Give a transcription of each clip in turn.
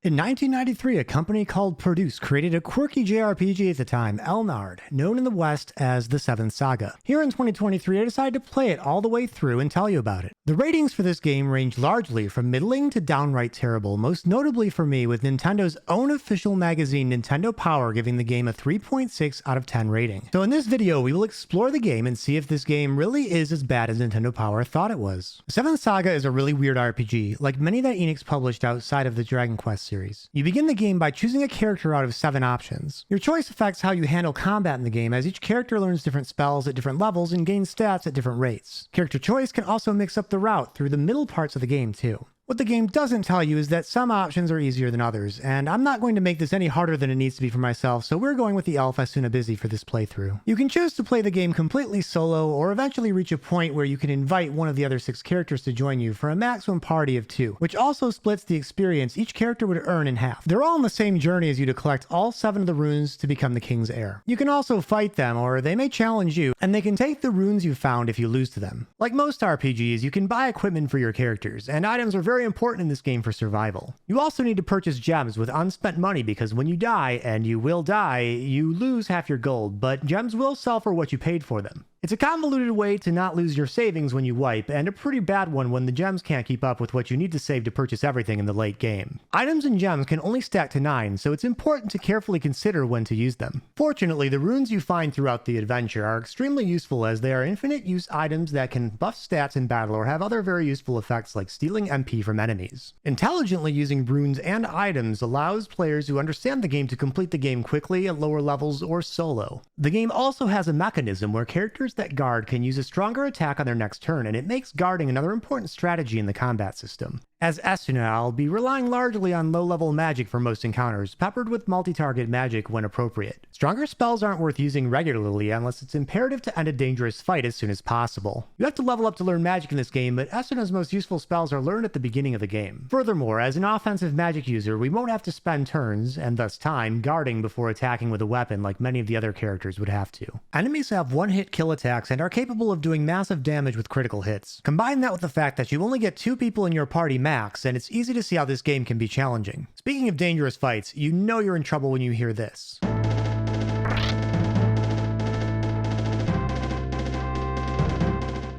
In 1993, a company called Produce created a quirky JRPG at the time, Elnard, known in the West as the 7th Saga. Here in 2023, I decided to play it all the way through and tell you about it. The ratings for this game range largely from middling to downright terrible, most notably for me with Nintendo's own official magazine Nintendo Power giving the game a 3.6 out of 10 rating. So in this video, we will explore the game and see if this game really is as bad as Nintendo Power thought it was. 7th Saga is a really weird RPG, like many that Enix published outside of the Dragon Quest series. You begin the game by choosing a character out of 7 options. Your choice affects how you handle combat in the game, as each character learns different spells at different levels and gains stats at different rates. Character choice can also mix up the route through the middle parts of the game too. What the game doesn't tell you is that some options are easier than others, and I'm not going to make this any harder than it needs to be for myself, so we're going with the Elf Asuna Busy for this playthrough. You can choose to play the game completely solo, or eventually reach a point where you can invite one of the other 6 characters to join you for a maximum party of 2, which also splits the experience each character would earn in half. They're all on the same journey as you to collect all 7 of the runes to become the king's heir. You can also fight them, or they may challenge you, and they can take the runes you found if you lose to them. Like most RPGs, you can buy equipment for your characters, and items are very important in this game for survival. You also need to purchase gems with unspent money because when you die, and you will die, you lose half your gold, but gems will sell for what you paid for them. It's a convoluted way to not lose your savings when you wipe, and a pretty bad one when the gems can't keep up with what you need to save to purchase everything in the late game. Items and gems can only stack to 9, so it's important to carefully consider when to use them. Fortunately, the runes you find throughout the adventure are extremely useful as they are infinite use items that can buff stats in battle or have other very useful effects like stealing MP from enemies. Intelligently using runes and items allows players who understand the game to complete the game quickly at lower levels or solo. The game also has a mechanism where characters that guard can use a stronger attack on their next turn, and it makes guarding another important strategy in the combat system. As Asuna, I'll be relying largely on low-level magic for most encounters, peppered with multi-target magic when appropriate. Stronger spells aren't worth using regularly unless it's imperative to end a dangerous fight as soon as possible. You have to level up to learn magic in this game, but Asuna's most useful spells are learned at the beginning of the game. Furthermore, as an offensive magic user, we won't have to spend turns, and thus time, guarding before attacking with a weapon like many of the other characters would have to. Enemies have one-hit kill attacks and are capable of doing massive damage with critical hits. Combine that with the fact that you only get 2 people in your party max, and it's easy to see how this game can be challenging. Speaking of dangerous fights, you know you're in trouble when you hear this.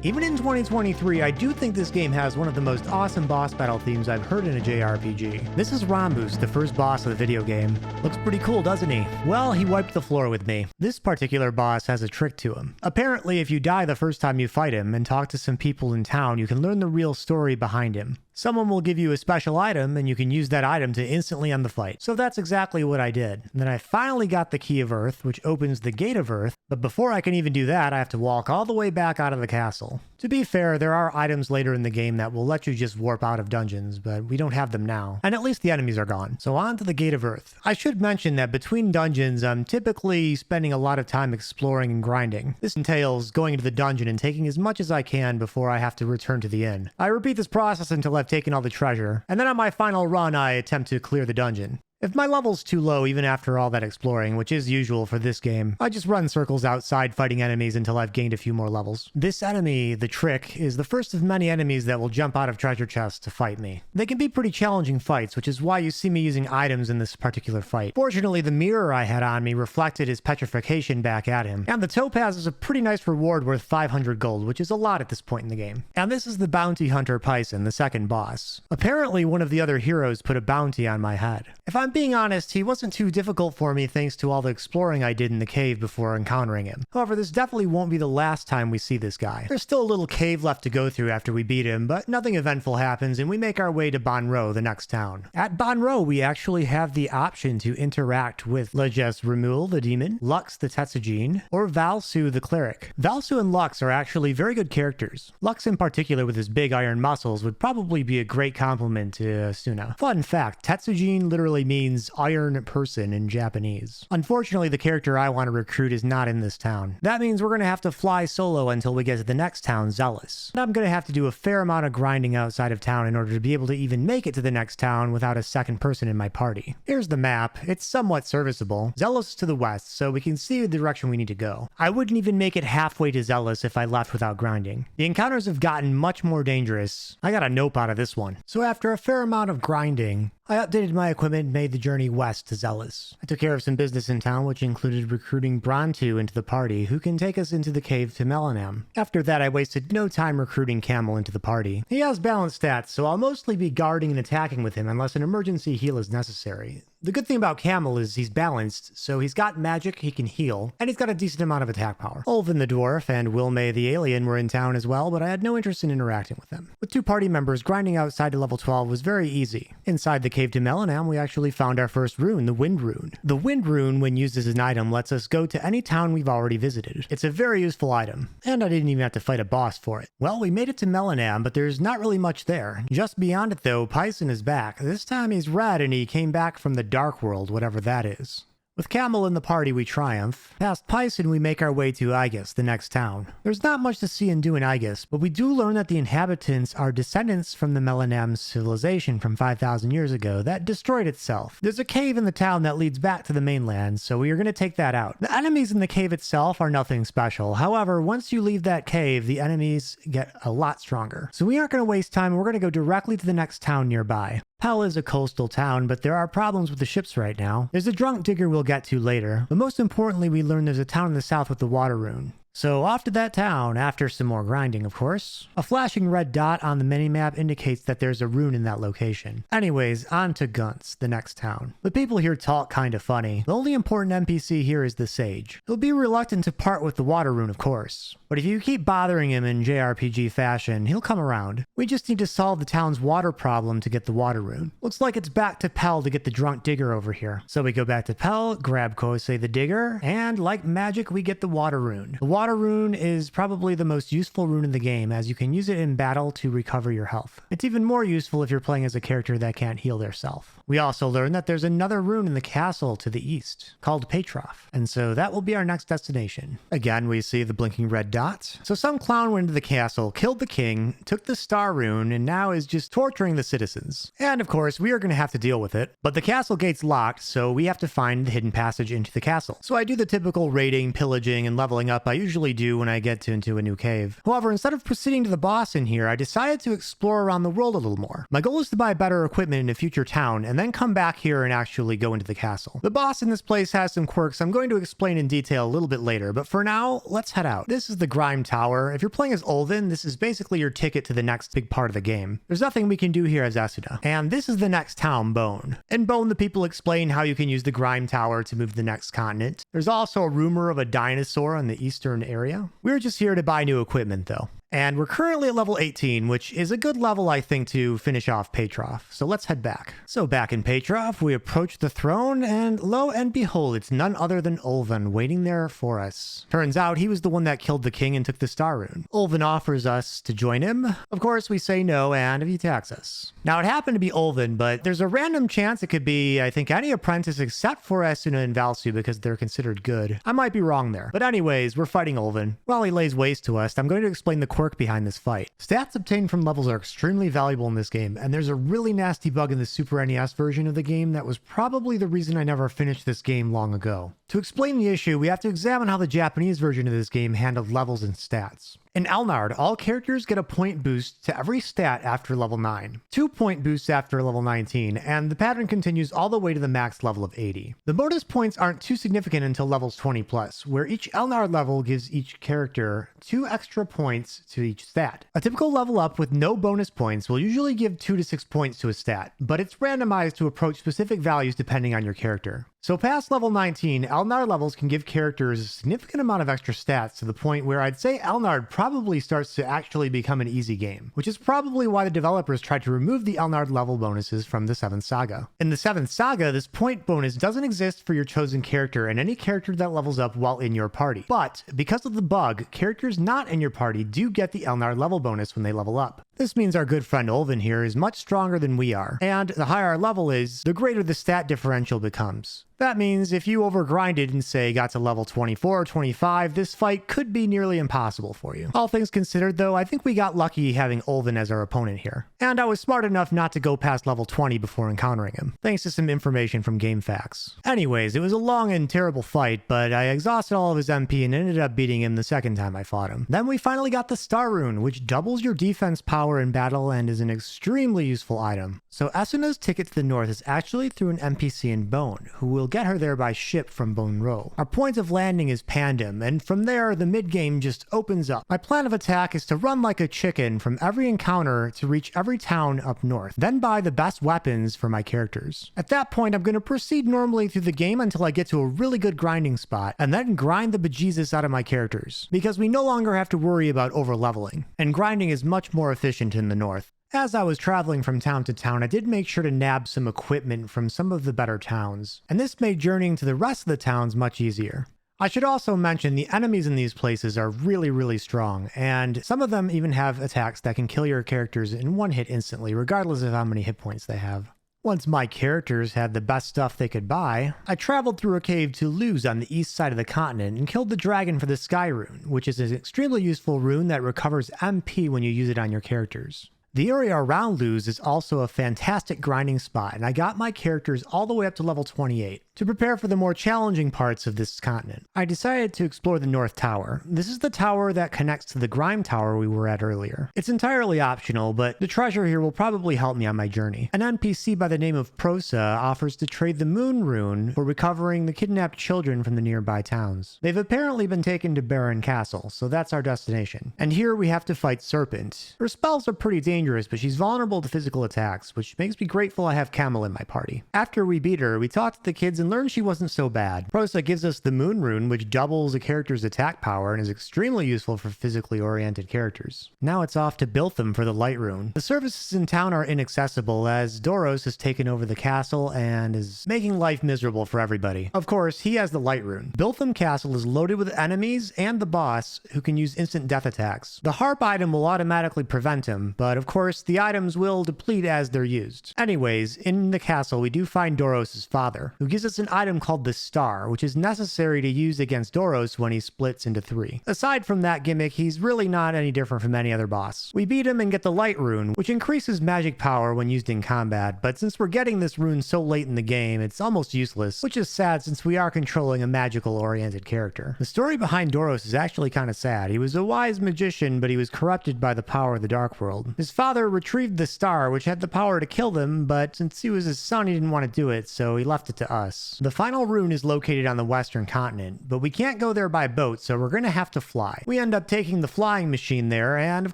Even in 2023, I do think this game has one of the most awesome boss battle themes I've heard in a JRPG. This is Rhombus, the first boss of the video game. Looks pretty cool, doesn't he? Well, he wiped the floor with me. This particular boss has a trick to him. Apparently, if you die the first time you fight him and talk to some people in town, you can learn the real story behind him. Someone will give you a special item, and you can use that item to instantly end the fight. So that's exactly what I did. And then I finally got the Key of Earth, which opens the Gate of Earth, but before I can even do that, I have to walk all the way back out of the castle. To be fair, there are items later in the game that will let you just warp out of dungeons, but we don't have them now. And at least the enemies are gone. So on to the Gate of Earth. I should mention that between dungeons, I'm typically spending a lot of time exploring and grinding. This entails going into the dungeon and taking as much as I can before I have to return to the inn. I repeat this process until I've taken all the treasure, and then on my final run I attempt to clear the dungeon. If my level's too low even after all that exploring, which is usual for this game, I just run circles outside fighting enemies until I've gained a few more levels. This enemy, the Trick, is the first of many enemies that will jump out of treasure chests to fight me. They can be pretty challenging fights, which is why you see me using items in this particular fight. Fortunately, the mirror I had on me reflected his petrification back at him, and the topaz is a pretty nice reward worth 500 gold, which is a lot at this point in the game. And this is the bounty hunter Pyson, the second boss. Apparently, one of the other heroes put a bounty on my head. If I'm being honest, he wasn't too difficult for me thanks to all the exploring I did in the cave before encountering him. However, this definitely won't be the last time we see this guy. There's still a little cave left to go through after we beat him, but nothing eventful happens and we make our way to Banro, the next town. At Banro, we actually have the option to interact with Leges Remul, the demon, Lux the Tetsujin, or Valsu the cleric. Valsu and Lux are actually very good characters. Lux in particular with his big iron muscles would probably be a great complement to Asuna. Fun fact, Tetsujin literally means iron person in Japanese. Unfortunately, the character I want to recruit is not in this town. That means we're going to have to fly solo until we get to the next town, Zealous. And I'm going to have to do a fair amount of grinding outside of town in order to be able to even make it to the next town without a second person in my party. Here's the map. It's somewhat serviceable. Zealous is to the west, so we can see the direction we need to go. I wouldn't even make it halfway to Zealous if I left without grinding. The encounters have gotten much more dangerous. I got a nope out of this one. So after a fair amount of grinding, I updated my equipment and made the journey west to Zealous. I took care of some business in town, which included recruiting Brontu into the party, who can take us into the cave to Melanam. After that, I wasted no time recruiting Camel into the party. He has balanced stats, so I'll mostly be guarding and attacking with him unless an emergency heal is necessary. The good thing about Camel is he's balanced, so he's got magic, he can heal, and he's got a decent amount of attack power. Olvin the dwarf and Wilmay the alien were in town as well, but I had no interest in interacting with them. With 2 party members, grinding outside to level 12 was very easy. Inside the cave to Melanam, we actually found our first rune, the Wind Rune. The Wind Rune, when used as an item, lets us go to any town we've already visited. It's a very useful item, and I didn't even have to fight a boss for it. Well, we made it to Melanam, but there's not really much there. Just beyond it though, Pyson is back. This time he's red and he came back from the Dark World, whatever that is. With Camel in the party, we triumph. Past Pyson, we make our way to Aegis, the next town. There's not much to see and do in Aegis, but we do learn that the inhabitants are descendants from the Melanam civilization from 5,000 years ago that destroyed itself. There's a cave in the town that leads back to the mainland, so we are going to take that out. The enemies in the cave itself are nothing special. However, once you leave that cave, the enemies get a lot stronger. So we aren't going to waste time, we're going to go directly to the next town nearby. Pell is a coastal town, but there are problems with the ships right now. There's a drunk digger we'll get to later, but most importantly we learn there's a town in the south with the water rune. So off to that town, after some more grinding of course. A flashing red dot on the minimap indicates that there's a rune in that location. Anyways, on to Gunts, the next town. The people here talk kinda funny. The only important NPC here is the Sage. He'll be reluctant to part with the water rune of course, but if you keep bothering him in JRPG fashion, he'll come around. We just need to solve the town's water problem to get the water rune. Looks like it's back to Pell to get the drunk digger over here. So we go back to Pell, grab Kosei the digger, and like magic we get the water rune. The water rune is probably the most useful rune in the game, as you can use it in battle to recover your health. It's even more useful if you're playing as a character that can't heal theirself. We also learn that there's another rune in the castle to the east, called Petroff, and so that will be our next destination. Again, we see the blinking red dot. So some clown went into the castle, killed the king, took the star rune, and now is just torturing the citizens. And of course, we are going to have to deal with it, but the castle gate's locked, so we have to find the hidden passage into the castle. So I do the typical raiding, pillaging, and leveling up I usually do when I get into a new cave. However, instead of proceeding to the boss in here, I decided to explore around the world a little more. My goal is to buy better equipment in a future town, and then come back here and actually go into the castle. The boss in this place has some quirks I'm going to explain in detail a little bit later, but for now, let's head out. This is the Grime Tower. If you're playing as Olvin, this is basically your ticket to the next big part of the game. There's nothing we can do here as Esuna. And this is the next town, Bone. In Bone, the people explain how you can use the Grime Tower to move to the next continent. There's also a rumor of a dinosaur in the eastern area. We're just here to buy new equipment though. And we're currently at level 18, which is a good level, I think, to finish off Petroff. So let's head back. So back in Petroff, we approach the throne, and lo and behold, it's none other than Olvin waiting there for us. Turns out he was the one that killed the king and took the star rune. Olvin offers us to join him. Of course, we say no, and he attacks us. Now, it happened to be Olvin, but there's a random chance it could be, I think, any apprentice except for Esuna and Valsu because they're considered good. I might be wrong there. But anyways, we're fighting Olvin. While he lays waste to us, I'm going to explain the quirk behind this fight. Stats obtained from levels are extremely valuable in this game, and there's a really nasty bug in the Super NES version of the game that was probably the reason I never finished this game long ago. To explain the issue, we have to examine how the Japanese version of this game handled levels and stats. In Elnard, all characters get a point boost to every stat after level 9, 2 point boosts after level 19, and the pattern continues all the way to the max level of 80. The bonus points aren't too significant until levels 20 plus, where each Elnard level gives each character 2 extra points to each stat. A typical level up with no bonus points will usually give 2 to 6 points to a stat, but it's randomized to approach specific values depending on your character. So past level 19, Elnard levels can give characters a significant amount of extra stats to the point where I'd say Elnard probably starts to actually become an easy game, which is probably why the developers tried to remove the Elnard level bonuses from the 7th Saga. In the 7th Saga, this point bonus doesn't exist for your chosen character and any character that levels up while in your party. But because of the bug, characters not in your party do get the Elnard level bonus when they level up. This means our good friend Olvin here is much stronger than we are, and the higher our level is, the greater the stat differential becomes. That means if you overgrinded and say got to level 24 or 25, this fight could be nearly impossible for you. All things considered though, I think we got lucky having Olvin as our opponent here. And I was smart enough not to go past level 20 before encountering him, thanks to some information from GameFAQs. Anyways, it was a long and terrible fight, but I exhausted all of his MP and ended up beating him the second time I fought him. Then we finally got the Star Rune, which doubles your defense power power in battle and is an extremely useful item. So Esuna's ticket to the north is actually through an NPC in Bone, who will get her there by ship from Bone Row. Our point of landing is Pandem, and from there the mid-game just opens up. My plan of attack is to run like a chicken from every encounter to reach every town up north, then buy the best weapons for my characters. At that point, I'm going to proceed normally through the game until I get to a really good grinding spot, and then grind the bejesus out of my characters, because we no longer have to worry about over-leveling, and grinding is much more efficient in the north. As I was traveling from town to town, I did make sure to nab some equipment from some of the better towns, and this made journeying to the rest of the towns much easier. I should also mention the enemies in these places are really strong, and some of them even have attacks that can kill your characters in one hit instantly, regardless of how many hit points they have. Once my characters had the best stuff they could buy, I traveled through a cave to Luz on the east side of the continent and killed the dragon for the Sky Rune, which is an extremely useful rune that recovers MP when you use it on your characters. The area around Luz is also a fantastic grinding spot, and I got my characters all the way up to level 28. To prepare for the more challenging parts of this continent, I decided to explore the North Tower. This is the tower that connects to the Grime Tower we were at earlier. It's entirely optional, but the treasure here will probably help me on my journey. An NPC by the name of Prosa offers to trade the Moon Rune for recovering the kidnapped children from the nearby towns. They've apparently been taken to Baron Castle, so that's our destination. And here we have to fight Serpent. Her spells are pretty dangerous, but she's vulnerable to physical attacks, which makes me grateful I have Camel in my party. After we beat her, we talked to the kids and learned she wasn't so bad. Prosa gives us the Moon Rune, which doubles a character's attack power and is extremely useful for physically oriented characters. Now it's off to Biltham for the Light Rune. The services in town are inaccessible as Doros has taken over the castle and is making life miserable for everybody. Of course, he has the Light Rune. Biltham Castle is loaded with enemies and the boss who can use instant death attacks. The harp item will automatically prevent him, but of course the items will deplete as they're used. Anyways, in the castle we do find Doros' father, who gives us an item called the Star, which is necessary to use against Doros when he splits into 3. Aside from that gimmick, he's really not any different from any other boss. We beat him and get the Light Rune, which increases magic power when used in combat, but since we're getting this rune so late in the game, it's almost useless, which is sad since we are controlling a magical-oriented character. The story behind Doros is actually kind of sad. He was a wise magician, but he was corrupted by the power of the Dark World. His father retrieved the Star, which had the power to kill them, but since he was his son, he didn't want to do it, so he left it to us. The final rune is located on the western continent, but we can't go there by boat, so we're gonna have to fly. We end up taking the flying machine there, and of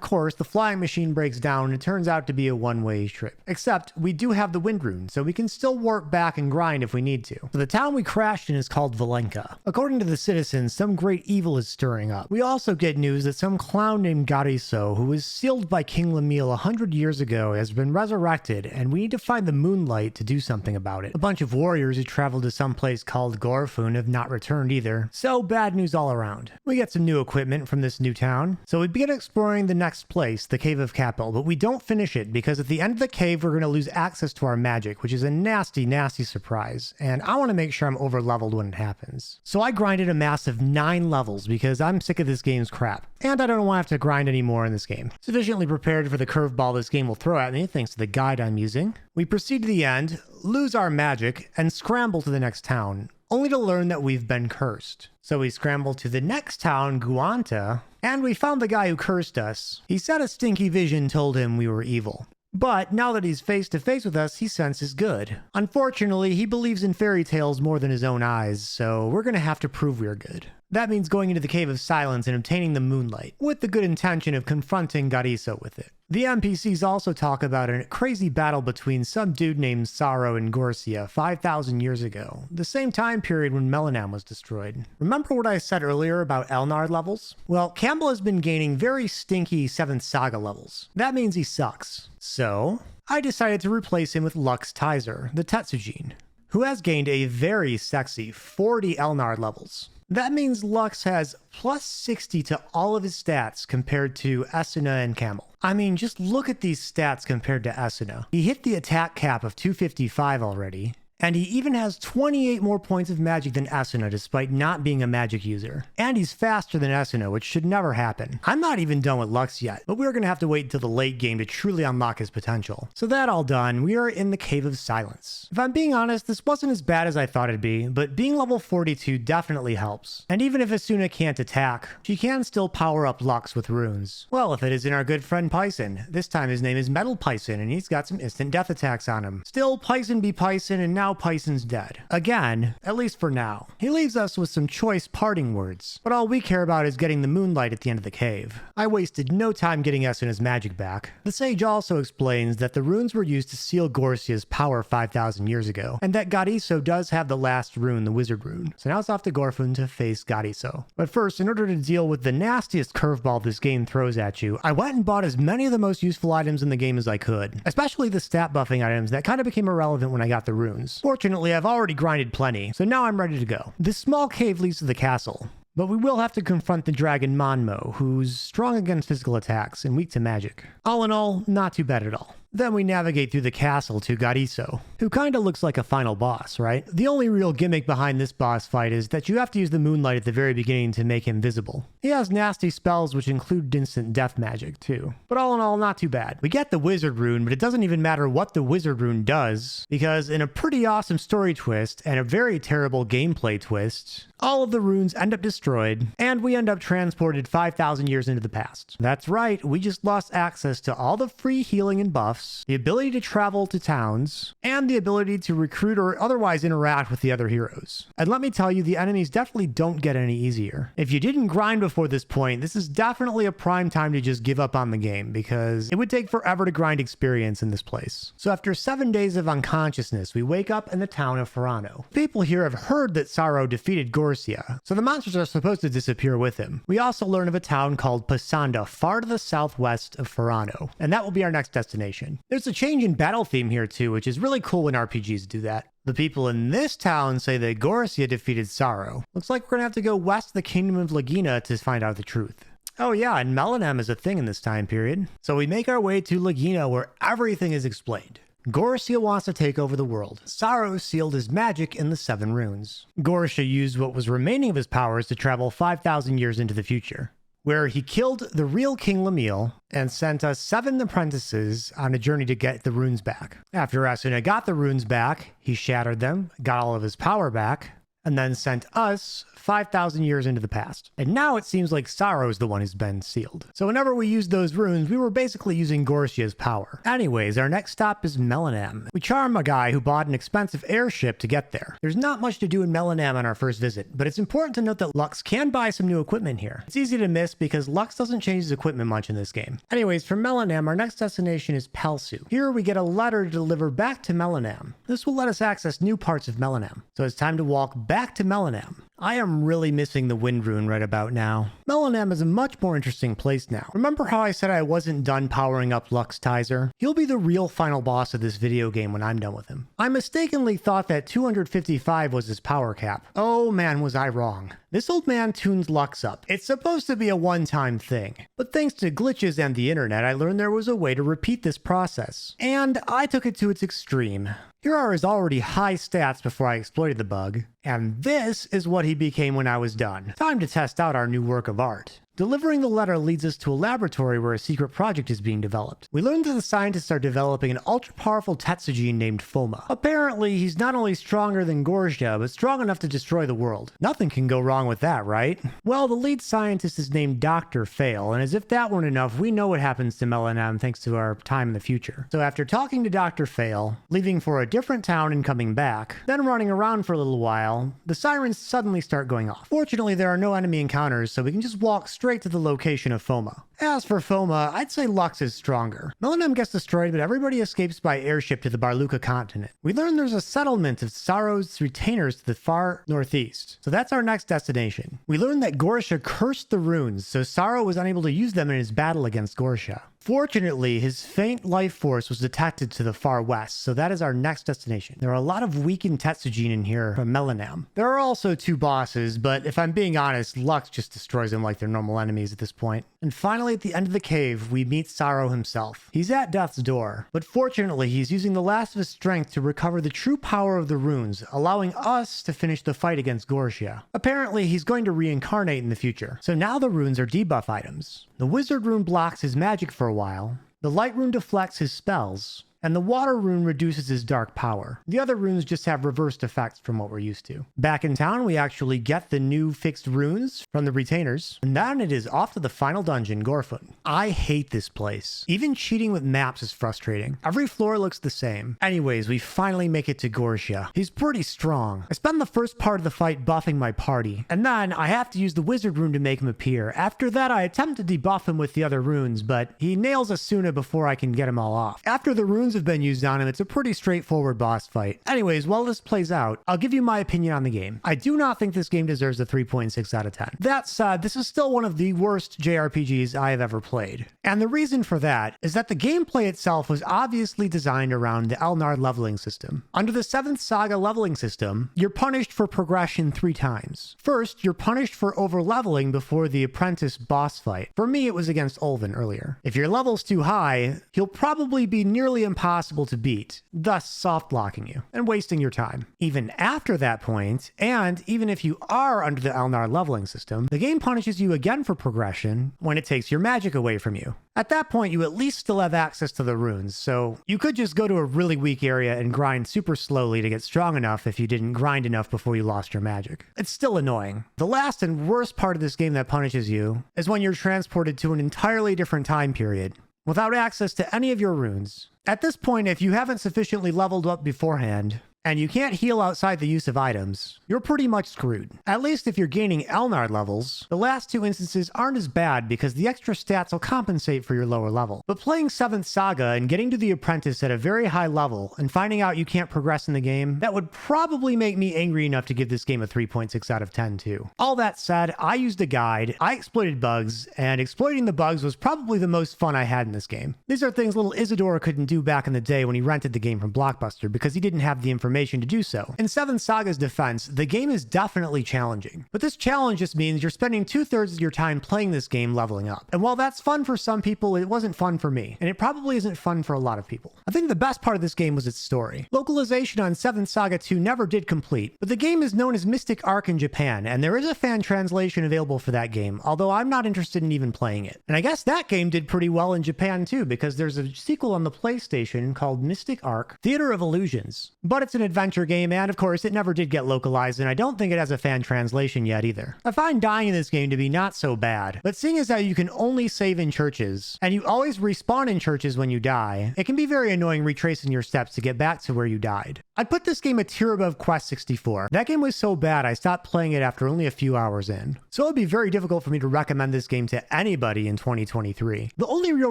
course, the flying machine breaks down and it turns out to be a one-way trip. Except, we do have the wind rune, so we can still warp back and grind if we need to. So the town we crashed in is called Valenka. According to the citizens, some great evil is stirring up. We also get news that some clown named Gariso, who was sealed by King Lamil 100 years ago, has been resurrected, and we need to find the Moonlight to do something about it. A bunch of warriors who traveled to some place called Gorfun have not returned either, so bad news all around. We get some new equipment from this new town, so we begin exploring the next place, the Cave of Capel, but we don't finish it because at the end of the cave we're going to lose access to our magic, which is a nasty surprise, and I want to make sure I'm over leveled when it happens. So I grinded a massive 9 levels because I'm sick of this game's crap, and I don't want to have to grind anymore in this game. Sufficiently prepared for the curveball this game will throw at me thanks to the guide I'm using. We proceed to the end, lose our magic, and scramble to the next town, only to learn that we've been cursed. So we scramble to the next town, Guanta, and we found the guy who cursed us. He said a stinky vision told him we were evil. But now that he's face to face with us, he senses good. Unfortunately, he believes in fairy tales more than his own eyes, so we're gonna have to prove we're good. That means going into the Cave of Silence and obtaining the Moonlight, with the good intention of confronting Gariso with it. The NPCs also talk about a crazy battle between some dude named Sorrow and Gorcia 5,000 years ago, the same time period when Melanam was destroyed. Remember what I said earlier about Elnard levels? Well, Campbell has been gaining very stinky 7th Saga levels. That means he sucks. So, I decided to replace him with Lux Tizer, the Tetsujin, who has gained a very sexy 40 Elnard levels. That means Lux has plus 60 to all of his stats compared to Esuna and Camel. I mean, just look at these stats compared to Esuna. He hit the attack cap of 255 already. And he even has 28 more points of magic than Esuna despite not being a magic user. And he's faster than Esuna, which should never happen. I'm not even done with Lux yet, but we're gonna have to wait until the late game to truly unlock his potential. So that all done, we are in the Cave of Silence. If I'm being honest, this wasn't as bad as I thought it'd be, but being level 42 definitely helps. And even if Esuna can't attack, she can still power up Lux with runes. Well, if it isn't our good friend Pyson. This time his name is Metal Pyson, and he's got some instant death attacks on him. Still, Pyson be Pyson, and now Pyson's dead. Again, at least for now. He leaves us with some choice parting words, but all we care about is getting the moonlight at the end of the cave. I wasted no time getting Esuna's magic back. The sage also explains that the runes were used to seal Gorsia's power 5,000 years ago, and that Godiso does have the last rune, the wizard rune. So now it's off to Gorfun to face Godiso. But first, in order to deal with the nastiest curveball this game throws at you, I went and bought as many of the most useful items in the game as I could, especially the stat buffing items that kind of became irrelevant when I got the runes. Fortunately, I've already grinded plenty, so now I'm ready to go. This small cave leads to the castle, but we will have to confront the dragon Monmo, who's strong against physical attacks and weak to magic. All in all, not too bad at all. Then we navigate through the castle to Godiso, who kinda looks like a final boss, right? The only real gimmick behind this boss fight is that you have to use the moonlight at the very beginning to make him visible. He has nasty spells which include instant death magic too. But all in all, not too bad. We get the wizard rune, but it doesn't even matter what the wizard rune does, because in a pretty awesome story twist and a very terrible gameplay twist, all of the runes end up destroyed, and we end up transported 5,000 years into the past. That's right, we just lost access to all the free healing and buffs, the ability to travel to towns, and the ability to recruit or otherwise interact with the other heroes. And let me tell you, the enemies definitely don't get any easier. If you didn't grind before this point, this is definitely a prime time to just give up on the game, because it would take forever to grind experience in this place. So after 7 days of unconsciousness, we wake up in the town of Farano. People here have heard that Saro defeated Gorsia, so the monsters are supposed to disappear with him. We also learn of a town called Pasanda, far to the southwest of Farano, and that will be our next destination. There's a change in battle theme here too, which is really cool when RPGs do that. The people in this town say that Gorsia defeated Saro. Looks like we're gonna have to go west of the kingdom of Lagina to find out the truth. Oh yeah, and Melanem is a thing in this time period. So we make our way to Lagina, where everything is explained. Gorsia wants to take over the world. Saro sealed his magic in the 7 runes. Gorsia used what was remaining of his powers to travel 5,000 years into the future, where he killed the real King Lamil and sent us 7 apprentices on a journey to get the runes back. After Esuna got the runes back, he shattered them, got all of his power back, and then sent us 5,000 years into the past. And now it seems like Saro's the one who's been sealed. So whenever we used those runes, we were basically using Gorsia's power. Anyways, our next stop is Melanem. We charm a guy who bought an expensive airship to get there. There's not much to do in Melanem on our first visit, but it's important to note that Lux can buy some new equipment here. It's easy to miss because Lux doesn't change his equipment much in this game. Anyways, from Melanem, our next destination is Pelsu. Here we get a letter to deliver back to Melanem. This will let us access new parts of Melanem. So it's time to walk back to Melanem. I am really missing the wind rune right about now. Melanem is a much more interesting place now. Remember how I said I wasn't done powering up Lux Tizer? He'll be the real final boss of this video game when I'm done with him. I mistakenly thought that 255 was his power cap. Oh man, was I wrong. This old man tunes Lux up. It's supposed to be a one-time thing, but thanks to glitches and the internet, I learned there was a way to repeat this process. And I took it to its extreme. Here are his already high stats before I exploited the bug, and this is what he became when I was done. Time to test out our new work of art. Delivering the letter leads us to a laboratory where a secret project is being developed. We learn that the scientists are developing an ultra-powerful Tetsujin named Foma. Apparently, he's not only stronger than Gorgia, but strong enough to destroy the world. Nothing can go wrong with that, right? Well, the lead scientist is named Dr. Fail, and as if that weren't enough, we know what happens to Melanem thanks to our time in the future. So after talking to Dr. Fail, leaving for a different town and coming back, then running around for a little while, the sirens suddenly start going off. Fortunately, there are no enemy encounters, so we can just walk straight to the location of Foma. As for Foma, I'd say Lux is stronger. Melanem gets destroyed, but everybody escapes by airship to the Barluca continent. We learn there's a settlement of Saro's retainers to the far northeast, so that's our next destination. We learn that Gorsia cursed the runes, so Saro was unable to use them in his battle against Gorsia. Fortunately, his faint life force was detected to the far west, so that is our next destination. There are a lot of weakened Tetsujin in here from Melanem. There are also 2 bosses, but if I'm being honest, Lux just destroys them like they're normal enemies at this point. And finally, finally at the end of the cave, we meet Sorrow himself. He's at death's door, but fortunately he's using the last of his strength to recover the true power of the runes, allowing us to finish the fight against Gorgia. Apparently he's going to reincarnate in the future, so now the runes are debuff items. The wizard rune blocks his magic for a while, the light rune deflects his spells, and the water rune reduces his dark power. The other runes just have reversed effects from what we're used to. Back in town, we actually get the new fixed runes from the retainers, and then it is off to the final dungeon, Gorfun. I hate this place. Even cheating with maps is frustrating. Every floor looks the same. Anyways, we finally make it to Gorgia. He's pretty strong. I spend the first part of the fight buffing my party, and then I have to use the wizard rune to make him appear. After that, I attempt to debuff him with the other runes, but he nails Asuna before I can get him all off. After the runes have been used on him, it's a pretty straightforward boss fight. Anyways, while this plays out, I'll give you my opinion on the game. I do not think this game deserves a 3.6 out of 10. That said, this is still one of the worst JRPGs I have ever played. And the reason for that is that the gameplay itself was obviously designed around the Elnard leveling system. Under the 7th Saga leveling system, you're punished for progression 3 times. First, you're punished for over-leveling before the apprentice boss fight. For me, it was against Ulven earlier. If your level's too high, he'll probably be nearly impossible to beat, thus soft-locking you and wasting your time. Even after that point, and even if you are under the Elnard leveling system, the game punishes you again for progression when it takes your magic away from you. At that point, you at least still have access to the runes, so you could just go to a really weak area and grind super slowly to get strong enough if you didn't grind enough before you lost your magic. It's still annoying. The last and worst part of this game that punishes you is when you're transported to an entirely different time period, without access to any of your runes. At this point, if you haven't sufficiently leveled up beforehand, and you can't heal outside the use of items, you're pretty much screwed. At least if you're gaining Elnard levels, the last 2 instances aren't as bad because the extra stats will compensate for your lower level. But playing 7th Saga and getting to the apprentice at a very high level and finding out you can't progress in the game, that would probably make me angry enough to give this game a 3.6 out of 10 too. All that said, I used a guide, I exploited bugs, and exploiting the bugs was probably the most fun I had in this game. These are things little Isidoro couldn't do back in the day when he rented the game from Blockbuster because he didn't have the information to do so. In 7th Saga's defense, the game is definitely challenging, but this challenge just means you're spending 2/3 of your time playing this game leveling up. And while that's fun for some people, it wasn't fun for me, and it probably isn't fun for a lot of people. I think the best part of this game was its story. Localization on 7th Saga 2 never did complete, but the game is known as Mystic Arc in Japan, and there is a fan translation available for that game, although I'm not interested in even playing it. And I guess that game did pretty well in Japan too, because there's a sequel on the PlayStation called Mystic Arc Theater of Illusions, but it's an adventure game, and of course it never did get localized, and I don't think it has a fan translation yet either. I find dying in this game to be not so bad, but seeing as how you can only save in churches, and you always respawn in churches when you die, it can be very annoying retracing your steps to get back to where you died. I'd put this game a tier above Quest 64. That game was so bad I stopped playing it after only a few hours in. So it would be very difficult for me to recommend this game to anybody in 2023. The only real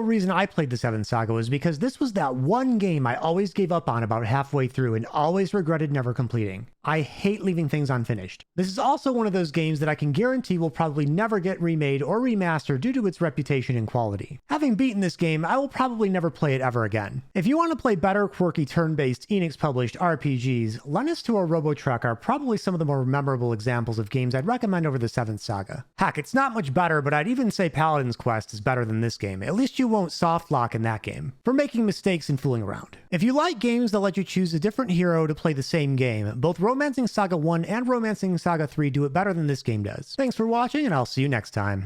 reason I played the 7th Saga was because this was that one game I always gave up on about halfway through and always regretted never completing. I hate leaving things unfinished. This is also one of those games that I can guarantee will probably never get remade or remastered due to its reputation and quality. Having beaten this game, I will probably never play it ever again. If you want to play better, quirky, turn-based, Enix-published RPGs, Lennis to or Robotruck are probably some of the more memorable examples of games I'd recommend over the 7th Saga. Heck, it's not much better, but I'd even say Paladin's Quest is better than this game. At least you won't soft lock in that game for making mistakes and fooling around. If you like games that let you choose a different hero to play the same game, both Romancing Saga 1 and Romancing Saga 3 do it better than this game does. Thanks for watching, and I'll see you next time.